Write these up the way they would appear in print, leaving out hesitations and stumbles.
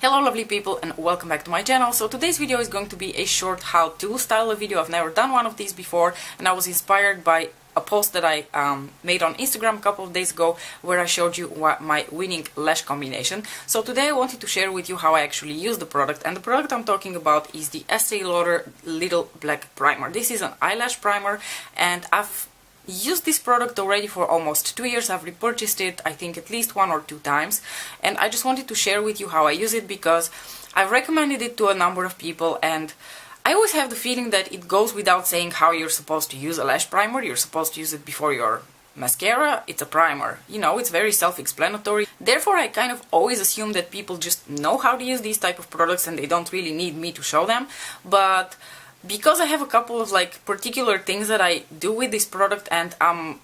Hello lovely people and welcome back to my channel. So today's video is going to be a short how-to style of video. I've never done one of these before and I was inspired by a post that I made on Instagram a couple of days ago where I showed you my winning lash combination. So today I wanted to share with you how I actually use the product, and the product I'm talking about is the Estee Lauder Little Black Primer. This is an eyelash primer and I've used this product already for almost 2 years. I've repurchased it I think at least 1 or 2 times, and I just wanted to share with you how I use it because I've recommended it to a number of people and I always have the feeling that it goes without saying how you're supposed to use a lash primer. You're supposed to use it before your mascara. It's a primer, you know, it's very self-explanatory. Therefore I kind of always assume that people just know how to use these type of products and they don't really need me to show them. But because I have a couple of particular things that I do with this product and I'm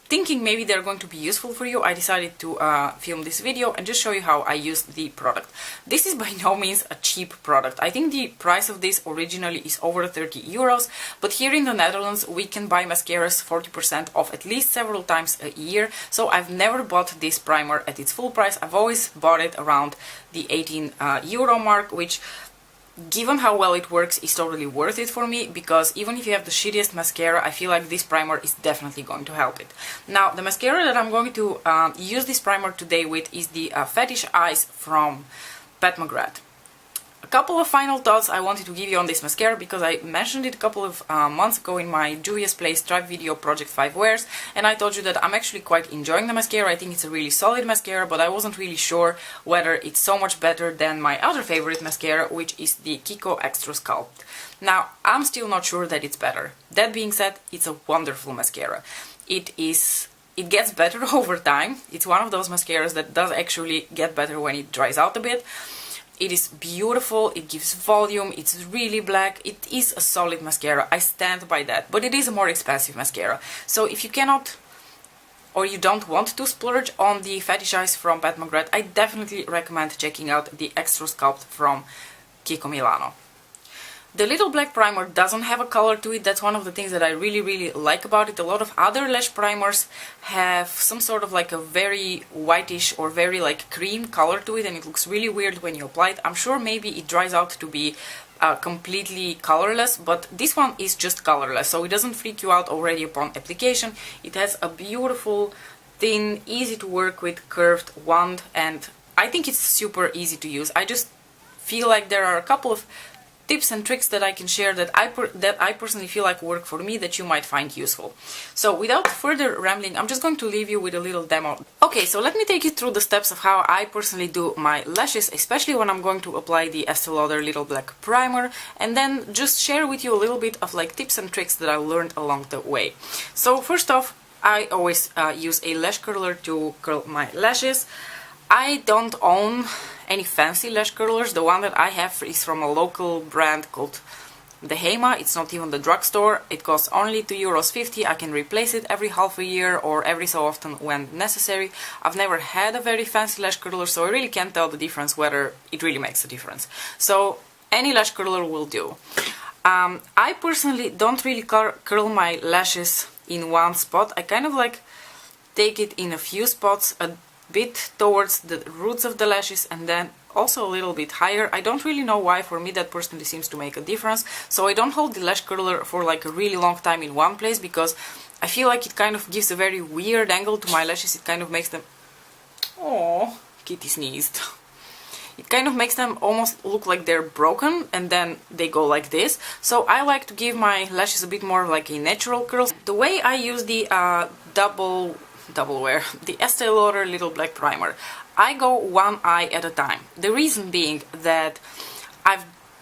thinking maybe they're going to be useful for you, I decided to film this video and just show you how I use the product. This is by no means a cheap product. I think the price of this originally is over 30 euros, but here in the Netherlands we can buy mascaras 40% off at least several times a year, so I've never bought this primer at its full price. I've always bought it around the 18 euro mark, which, given how well it works, is totally worth it for me, because even if you have the shittiest mascara, I feel like this primer is definitely going to help it. Now, the mascara that I'm going to use this primer today with is the Fetish Eyes from Pat McGrath. A couple of final thoughts I wanted to give you on this mascara, because I mentioned it a couple of months ago in my Juvia's Place Stripe video Project 5 Wears, and I told you that I'm actually quite enjoying the mascara. I think it's a really solid mascara, but I wasn't really sure whether it's so much better than my other favorite mascara, which is the Kiko Extra Sculpt. Now, I'm still not sure that it's better. That being said, it's a wonderful mascara. It gets better over time. It's one of those mascaras that does actually get better when it dries out a bit. It is beautiful, it gives volume, it's really black, it is a solid mascara, I stand by that, but it is a more expensive mascara. So if you cannot or you don't want to splurge on the Fetish Eyes from Pat McGrath, I definitely recommend checking out the Extra Sculpt from Kiko Milano. The Little Black Primer doesn't have a color to it. That's one of the things that I really like about it. A lot of other lash primers have some sort of a very whitish or very cream color to it, and it looks really weird when you apply it. I'm sure maybe it dries out to be completely colorless, but this one is just colorless, so it doesn't freak you out already upon application. It has a beautiful, thin, easy to work with curved wand, and I think it's super easy to use. I just feel like there are a couple of tips and tricks that I can share that I personally feel like work for me that you might find useful. So without further rambling, I'm just going to leave you with a little demo. Okay, so let me take you through the steps of how I personally do my lashes, especially when I'm going to apply the Estee Lauder Little Black Primer, and then just share with you a little bit of tips and tricks that I learned along the way. So first off, I always use a lash curler to curl my lashes. I don't own any fancy lash curlers. The one that I have is from a local brand called the Hema. It's not even the drugstore. It costs only €2.50. I can replace it every half a year or every so often when necessary. I've never had a very fancy lash curler, so I really can't tell the difference, whether it really makes a difference. So any lash curler will do. I personally don't really curl my lashes in one spot. I kind of take it in a few spots, a bit towards the roots of the lashes and then also a little bit higher. I don't really know why. For me that personally seems to make a difference. So I don't hold the lash curler for a really long time in one place, because I feel like it kind of gives a very weird angle to my lashes. It kind of makes them... Oh, Kitty sneezed. It kind of makes them almost look like they're broken and then they go like this. So I like to give my lashes a bit more of a natural curl. The way I use the double wear, the Estee Lauder Little Black Primer, I go one eye at a time. The reason being that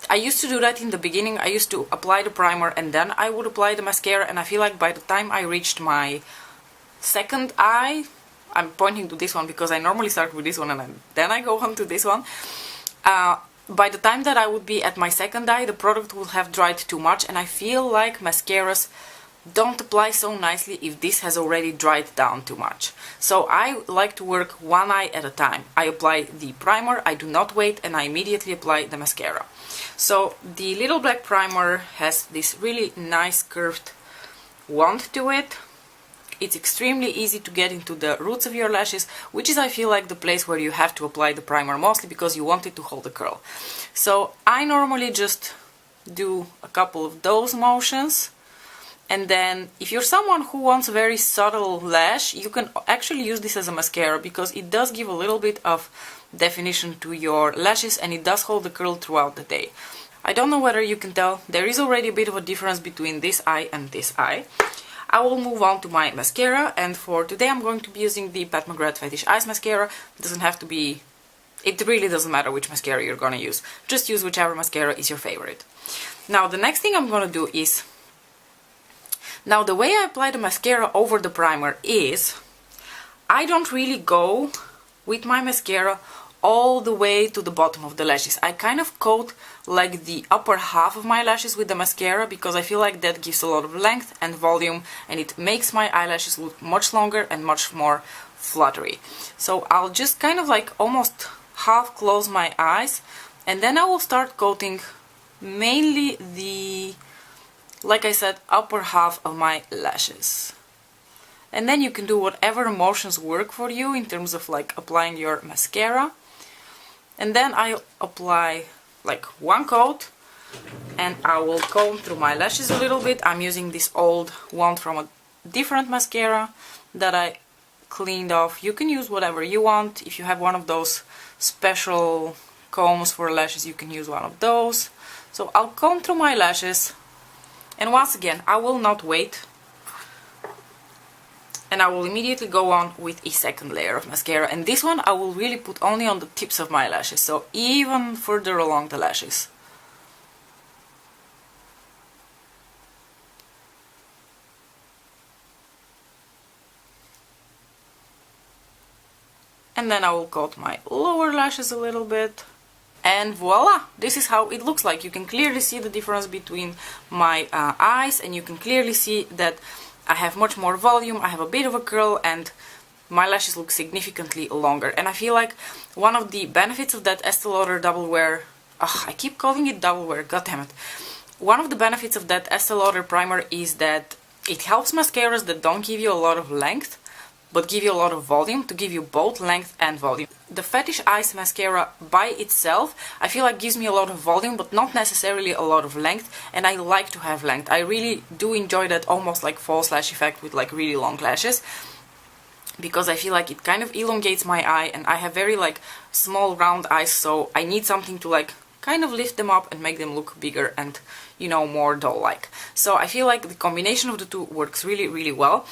I used to do that in the beginning. I used to apply the primer and then I would apply the mascara, and I feel like by the time I reached my second eye, I'm pointing to this one because I normally start with this one and then I go on to this one. By the time that I would be at my second eye, the product will have dried too much, and I feel like mascaras don't apply so nicely if this has already dried down too much. So I like to work one eye at a time. I apply the primer, I do not wait, and I immediately apply the mascara. So the Little Black Primer has this really nice curved wand to it. it's extremely easy to get into the roots of your lashes, which is, I feel like, the place where you have to apply the primer mostly because you want it to hold the curl. So I normally just do a couple of those motions, and then if you're someone who wants a very subtle lash, you can actually use this as a mascara because it does give a little bit of definition to your lashes and it does hold the curl throughout the day. I don't know whether you can tell, there is already a bit of a difference between this eye and this eye. I will move on to my mascara, and for today I'm going to be using the Pat McGrath Fetish Eyes Mascara. It doesn't have to be, it really doesn't matter which mascara you're gonna use. Just use whichever mascara is your favorite. Now the next thing I'm gonna do is, now the way I apply the mascara over the primer is, I don't really go with my mascara all the way to the bottom of the lashes. I kind of coat like the upper half of my lashes with the mascara because I feel like that gives a lot of length and volume and it makes my eyelashes look much longer and much more fluttery. So I'll just kind of like almost half close my eyes, and then I will start coating mainly the, like I said, upper half of my lashes. And then you can do whatever motions work for you in terms of like applying your mascara. And then I'll apply like one coat and I will comb through my lashes a little bit. I'm using this old one from a different mascara that I cleaned off. You can use whatever you want. If you have one of those special combs for lashes, you can use one of those. So I'll comb through my lashes, and once again I will not wait, and I will immediately go on with a second layer of mascara, and this one I will really put only on the tips of my lashes, so even further along the lashes. And then I will coat my lower lashes a little bit. And voila! This is how it looks like. You can clearly see the difference between my eyes, and you can clearly see that I have much more volume, I have a bit of a curl, and my lashes look significantly longer. And I feel like one of the benefits of that Estee Lauder Double Wear, I keep calling it Double Wear, goddammit. One of the benefits of that Estee Lauder primer is that it helps mascaras that don't give you a lot of length, but give you a lot of volume, to give you both length and volume. The Fetish Eyes Mascara by itself, I feel like gives me a lot of volume, but not necessarily a lot of length, and I like to have length. I really do enjoy that almost like false lash effect with like really long lashes, because I feel like it kind of elongates my eye, and I have very like small round eyes, so I need something to like kind of lift them up and make them look bigger and, you know, more doll-like. So I feel like the combination of the two works really, really well.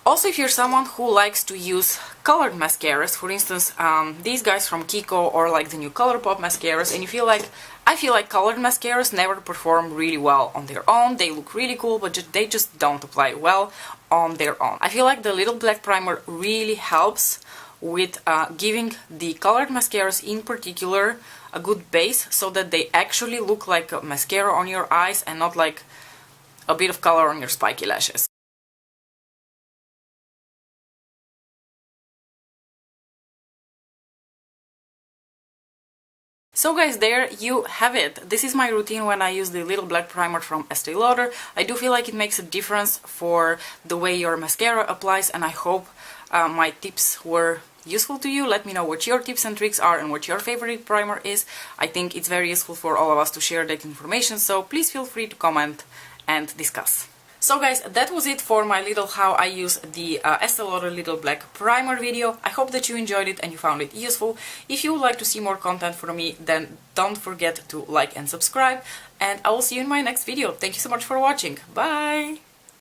Also, if you're someone who likes to use colored mascaras, for instance, these guys from Kiko or like the new ColourPop mascaras, and you feel like, I feel like colored mascaras never perform really well on their own. They look really cool, but they just don't apply well on their own. I feel like the Little Black Primer really helps with giving the colored mascaras in particular a good base, so that they actually look like a mascara on your eyes and not like a bit of color on your spiky lashes. So guys, there you have it. This is my routine when I use the Little Black Primer from Estee Lauder. I do feel like it makes a difference for the way your mascara applies, and I hope my tips were useful to you. Let me know what your tips and tricks are and what your favorite primer is. I think it's very useful for all of us to share that information, so please feel free to comment and discuss. So guys, that was it for my little how I use the Estee Lauder Little Black Primer video. I hope that you enjoyed it and you found it useful. If you would like to see more content from me, then don't forget to like and subscribe, and I will see you in my next video. Thank you so much for watching. Bye!